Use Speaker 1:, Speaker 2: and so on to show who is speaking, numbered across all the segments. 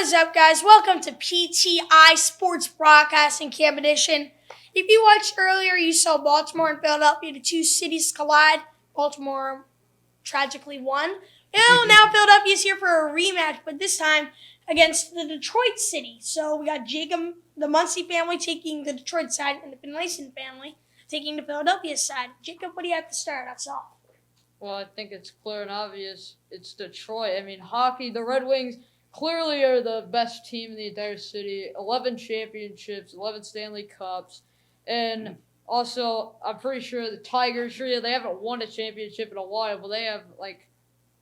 Speaker 1: What is up, guys? Welcome to PTI Sports Broadcasting Camp Edition. If you watched earlier, you saw Baltimore and Philadelphia, the two cities collide. Baltimore tragically won. Now Philadelphia's here for a rematch, but this time against the Detroit City. So we got Jacob, the Muncie family, taking the Detroit side, and the Finlayson family taking the Philadelphia side. Jacob, what do you have to start us off?
Speaker 2: Well, I think it's clear and obvious. It's Detroit. I mean, hockey, the Red Wings clearly are the best team in the entire city. 11 championships, 11 Stanley Cups. And also, I'm pretty sure the Tigers, they haven't won a championship in a while, but they have,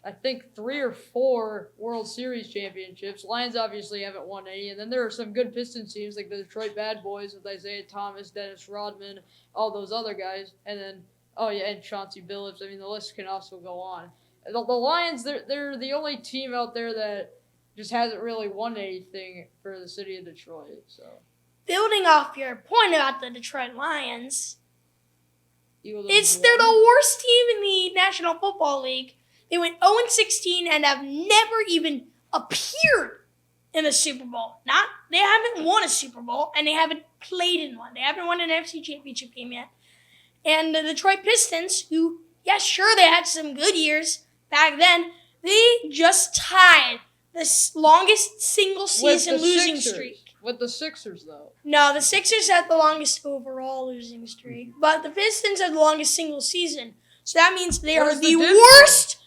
Speaker 2: I think 3 or 4 World Series championships. Lions obviously haven't won any. And then there are some good Pistons teams like the Detroit Bad Boys with Isaiah Thomas, Dennis Rodman, all those other guys. And then, and Chauncey Billups. I mean, the list can also go on. The Lions, they're the only team out there that just hasn't really won anything for the city of Detroit. So,
Speaker 1: building off your point about the Detroit Lions, they're
Speaker 2: the
Speaker 1: the worst team in the National Football League. They went 0-16 and have never even appeared in a Super Bowl. They haven't won a Super Bowl, and they haven't played in one. They haven't won an NFC Championship game yet. And the Detroit Pistons, who, yeah, sure, they had some good years back then, they just tied the longest single-season losing streak.
Speaker 2: With the Sixers, though.
Speaker 1: No, the Sixers had the longest overall losing streak, but the Pistons had the longest single season. So that means they are the worst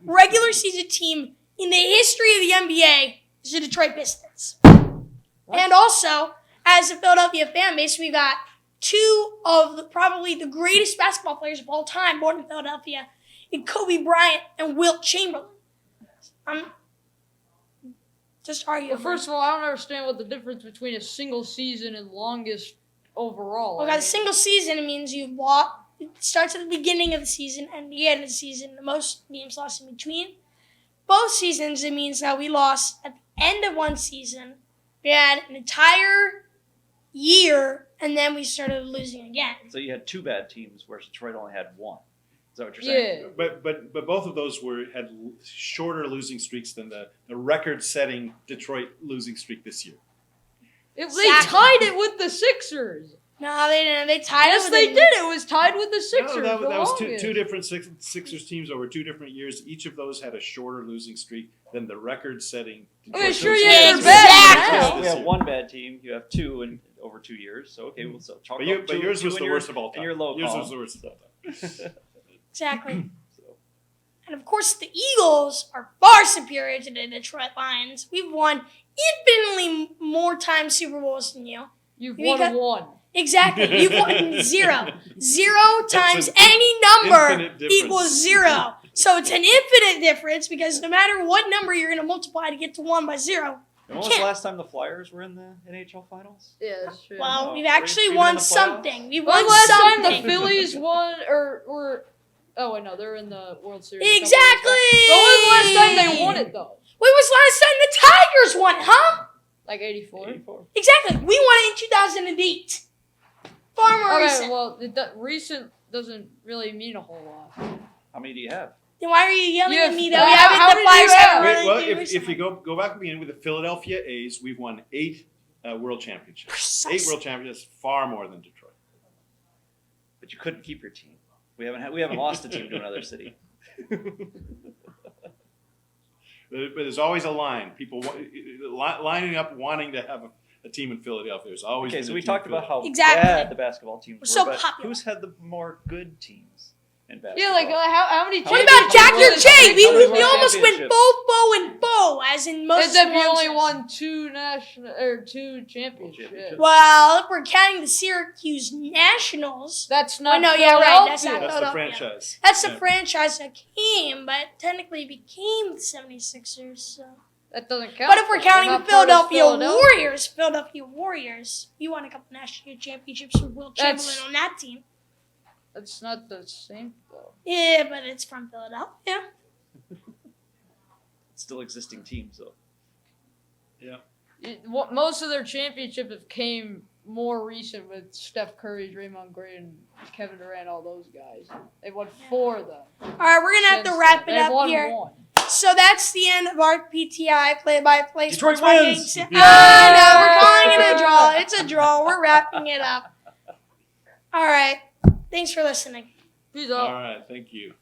Speaker 1: regular season team in the history of the NBA is the Detroit Pistons. What? And also, as a Philadelphia fan base, we got two of probably the greatest basketball players of all time born in Philadelphia, in Kobe Bryant and Wilt Chamberlain. Just arguing.
Speaker 2: Well, first of all, I don't understand what the difference between a single season and longest overall.
Speaker 1: Well, guys, single season, it means you've lost. It starts at the beginning of the season and the end of the season. The most games lost in between. Both seasons, it means that we lost at the end of one season. We had an entire year, and then we started losing again.
Speaker 3: So you had 2 bad teams, whereas Detroit only had 1. Is that what you're saying?
Speaker 2: Yeah.
Speaker 4: But both of those had shorter losing streaks than the record-setting Detroit losing streak this year.
Speaker 2: They tied it with the Sixers.
Speaker 1: No, they didn't. They tied it.
Speaker 2: Yes, they did. It was tied with the Sixers.
Speaker 4: No, that was two different Sixers teams over 2 different years. Each of those had a shorter losing streak than the record-setting.
Speaker 2: Okay, sure,
Speaker 1: yeah,
Speaker 2: they're bad.
Speaker 1: exactly.
Speaker 3: We have 1 bad team. You have 2 in over 2 years. So okay, we'll talk about
Speaker 4: But yours was the worst of all time.
Speaker 3: And your low
Speaker 4: yours
Speaker 3: column.
Speaker 4: was the worst of all time.
Speaker 1: Exactly. And of course, the Eagles are far superior to the Detroit Lions. We've won infinitely more times Super Bowls than you.
Speaker 2: You've won 1.
Speaker 1: Exactly. You've won 0. 0 times any number equals 0. So it's an infinite difference because no matter what number you're going to multiply to get to 1 by 0.
Speaker 3: And when was the last time the Flyers were in the NHL Finals?
Speaker 2: Yeah, that's true.
Speaker 1: Well, we've actually won something. We've won
Speaker 2: last
Speaker 1: something.
Speaker 2: time the Phillies won or were... Oh, wait, no, they're in the World Series.
Speaker 1: Exactly!
Speaker 2: But when was the last time they won it, though?
Speaker 1: When was the last time the Tigers won it, huh?
Speaker 2: Like 84?
Speaker 3: 84.
Speaker 1: Exactly. We won it in 2008. Far more recent.
Speaker 2: Well, recent doesn't really mean a whole lot.
Speaker 3: How many do you have?
Speaker 1: Then why are you yelling at me that
Speaker 2: how
Speaker 1: we haven't? The Flyers haven't
Speaker 4: Wait,
Speaker 1: really
Speaker 4: well,
Speaker 1: done
Speaker 4: if you go back again with the Philadelphia A's, we've won 8 world championships.
Speaker 1: Precisely.
Speaker 4: 8 world championships, far more than Detroit.
Speaker 3: But you couldn't keep your team. We haven't lost a team to another city.
Speaker 4: But there's always a line. People lining up wanting to have a team in Philadelphia. There's always
Speaker 3: Okay, so we talked about how
Speaker 1: Exactly.
Speaker 3: bad the basketball teams were,
Speaker 1: so
Speaker 3: but
Speaker 1: popular.
Speaker 3: who's had the more good teams in basketball?
Speaker 2: Yeah, like how many
Speaker 1: What
Speaker 2: championships?
Speaker 1: about Jack your J? We
Speaker 3: World
Speaker 1: almost went
Speaker 3: championships?
Speaker 1: bow, as in most.
Speaker 2: Except you
Speaker 1: World
Speaker 2: only
Speaker 1: Series.
Speaker 2: won 2 championships.
Speaker 1: Well, if we're counting the Syracuse Nationals,
Speaker 2: That's not.
Speaker 1: no, yeah, right. That's not
Speaker 4: That's the
Speaker 1: Philadelphia.
Speaker 4: franchise.
Speaker 1: That's the
Speaker 4: Yeah.
Speaker 1: franchise that came, but technically became the 76ers. So.
Speaker 2: That doesn't count.
Speaker 1: But if we're counting
Speaker 2: They're
Speaker 1: the
Speaker 2: not part of
Speaker 1: Philadelphia Warriors, you won a couple national championships with Wilt Chamberlain on that team.
Speaker 2: That's not the same though.
Speaker 1: Yeah, but it's from Philadelphia.
Speaker 3: Still existing teams, though.
Speaker 4: Yeah.
Speaker 2: Most of their championships have came more recent with Steph Curry, Draymond Green, and Kevin Durant, all those guys. They won 4 of them.
Speaker 1: All right, we're gonna have to wrap it
Speaker 2: They've
Speaker 1: up
Speaker 2: won
Speaker 1: here.
Speaker 2: 1.
Speaker 1: So that's the end of our PTI play-by-play.
Speaker 3: Detroit
Speaker 1: Sports
Speaker 3: wins!
Speaker 1: Vikings. No, we're calling it a draw. It's a draw. We're wrapping it up. All right. Thanks for listening.
Speaker 2: Peace
Speaker 4: All
Speaker 2: out.
Speaker 4: right, thank you.